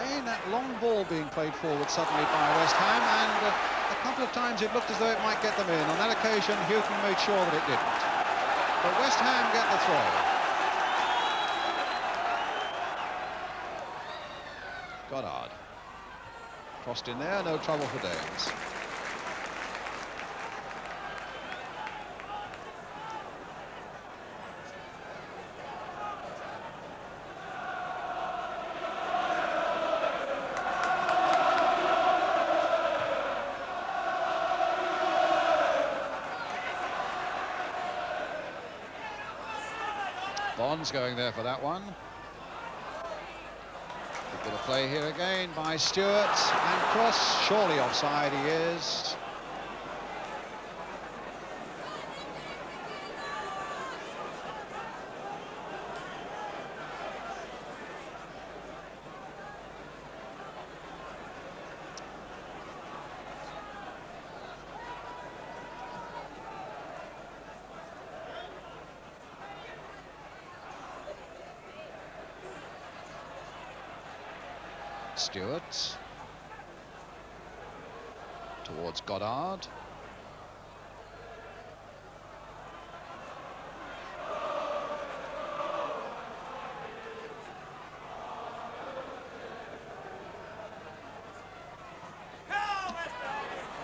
Again, that long ball being played forward suddenly by West Ham, and a couple of times it looked as though it might get them in. On that occasion, Houghton made sure that it didn't. But West Ham get the throw. Goddard. Crossed in there, no trouble for Danes. Bonds going there for that one. A bit of play here again by Stewart, and cross, surely offside he is. Stewart towards Goddard.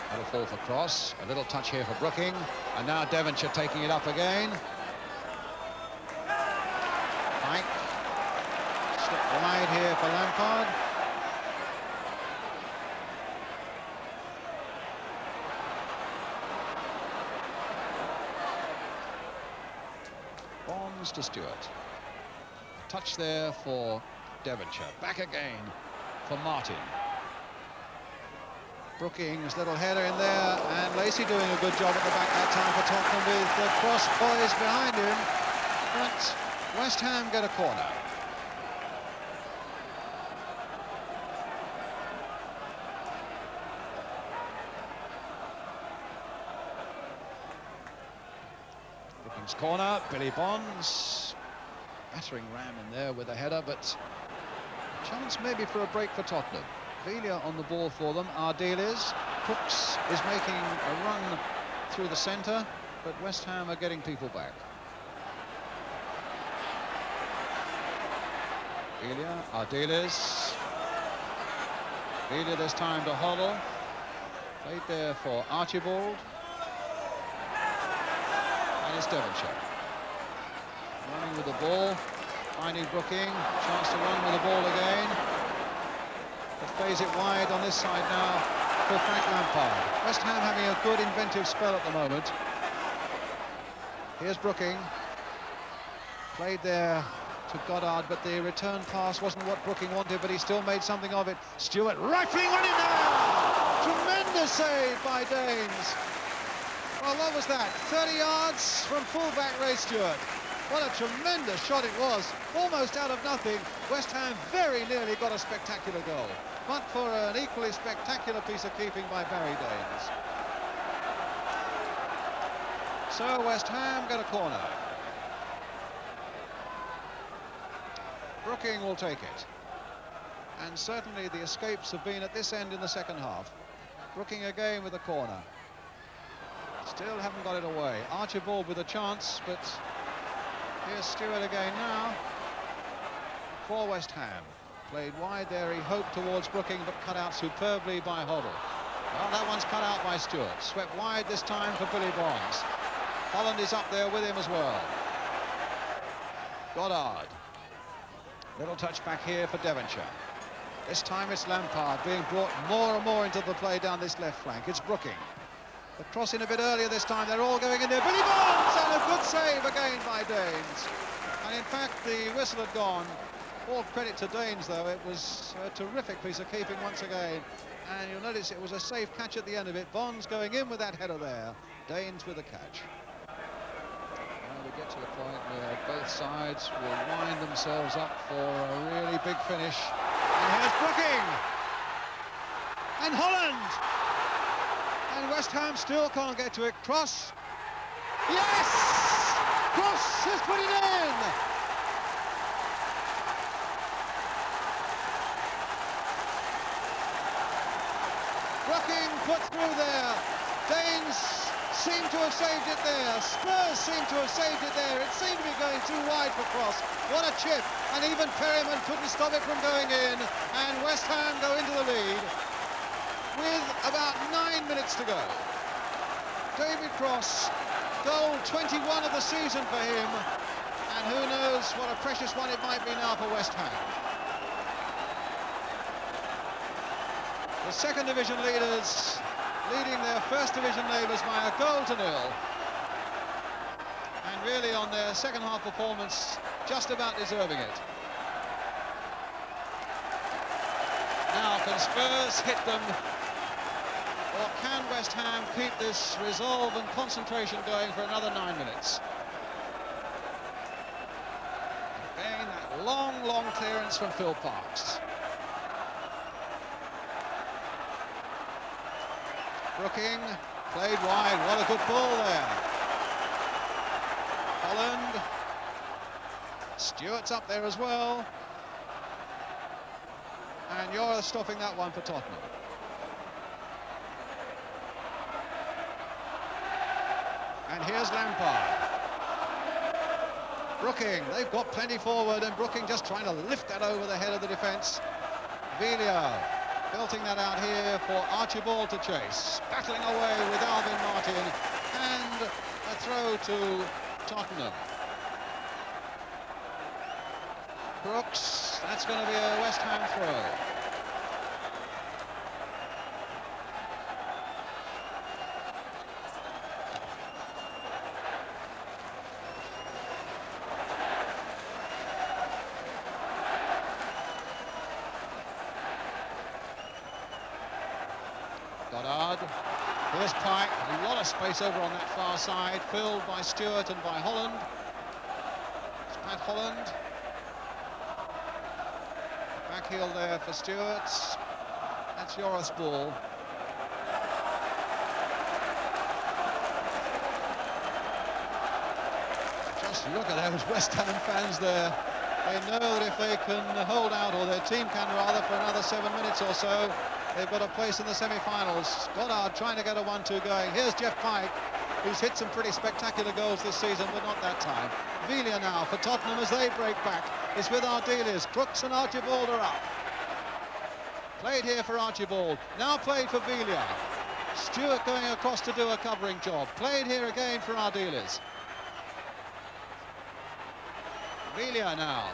That'll fall for cross. A little touch here for Brooking, and now Devonshire taking it up again. Pike slipped wide here for Lampard. Bonds to Stewart. Touch there for Devonshire. Back again for Martin. Brookings, little header in there, and Lacey doing a good job at the back that time for Tottenham with the cross poised behind him. But West Ham get a corner. Brookings corner, Billy Bonds. Battering ram in there with a header, but a chance maybe for a break for Tottenham. Villa on the ball for them. Ardiles. Crooks is making a run through the centre, but West Ham are getting people back. Villa, Ardiles. Villa this time to Hoddle. Played there for Archibald. And it's Devonshire. Running with the ball. Finding Brooking. Chance to run with the ball again. But plays it wide on this side now for Frank Lampard. West Ham having a good inventive spell at the moment. Here's Brooking. Played there to Goddard, but the return pass wasn't what Brooking wanted, but he still made something of it. Stewart rifling one in there! Tremendous save by Danes. Well, what was that? 30 yards from fullback Ray Stewart. What a tremendous shot it was, almost out of nothing. West Ham very nearly got a spectacular goal, but for an equally spectacular piece of keeping by Barry Danes. So West Ham get a corner. Brooking will take it. And certainly the escapes have been at this end in the second half. Brooking again with a corner. Still haven't got it away. Archibald with a chance, but here's Stewart again now for West Ham. Played wide there, he hoped towards Brooking, but cut out superbly by Hoddle. Well, that one's cut out by Stewart. Swept wide this time for Billy Bonds. Holland is up there with him as well. Goddard. Little touch back here for Devonshire. This time it's Lampard being brought more and more into the play down this left flank. It's Brooking. The cross in a bit earlier this time, they're all going in there. Billy Bonds, and a good save again by Danes. And in fact, the whistle had gone. All credit to Danes, though. It was a terrific piece of keeping once again. And you'll notice it was a safe catch at the end of it. Bonds going in with that header there. Danes with the catch. Now we get to the point where both sides will wind themselves up for a really big finish. And here's Brooking. And Holland. And West Ham still can't get to it. Cross. Yes! Cross has put it in! Brooking put through there. Danes seem to have saved it there. Spurs seem to have saved it there. It seemed to be going too wide for Cross. What a chip. And even Perryman couldn't stop it from going in. And West Ham go into the lead with about 9 minutes to go. David Cross, goal 21 of the season for him. And who knows what a precious one it might be now for West Ham. The second division leaders leading their first division neighbours by 1-0. And really on their second half performance, just about deserving it. Now can Spurs hit them, or can West Ham keep this resolve and concentration going for another 9 minutes? Again, that long clearance from Phil Parks. Brooking, played wide, what a good ball there. Holland, Stewart's up there as well. And you're stopping that one for Tottenham. And here's Lampard. Brooking, they've got plenty forward, and Brooking just trying to lift that over the head of the defence. Villa belting that out here for Archibald to chase. Battling away with Alvin Martin, and a throw to Tottenham. Brooks, that's going to be a West Ham throw. Goddard, here's Pike, a lot of space over on that far side, filled by Stewart and by Holland. It's Pat Holland. Back heel there for Stewart. That's Yorath's ball. Just look at those West Ham fans there. They know that if they can hold out, or their team can rather, for another 7 minutes or so, they've got a place in the semi-finals. Goddard trying to get a 1-2 going. Here's Jeff Pike, who's hit some pretty spectacular goals this season, but not that time. Villa now for Tottenham as they break back. It's with Ardiles. Crooks and Archibald are up. Played here for Archibald. Now played for Villa. Stewart going across to do a covering job. Played here again for Ardiles. Villa now.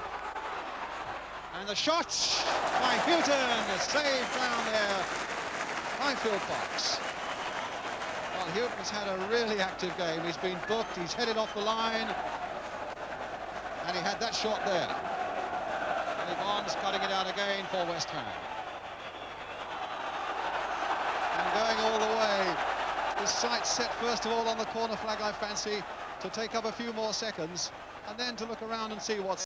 And the shot by Houghton, saved down there by Phil Parks. Well, Houghton's had a really active game. He's been booked, he's headed off the line, and he had that shot there. And Yvonne's cutting it out again for West Ham. And going all the way. His sights set first of all on the corner flag, I fancy, to take up a few more seconds, and then to look around and see what's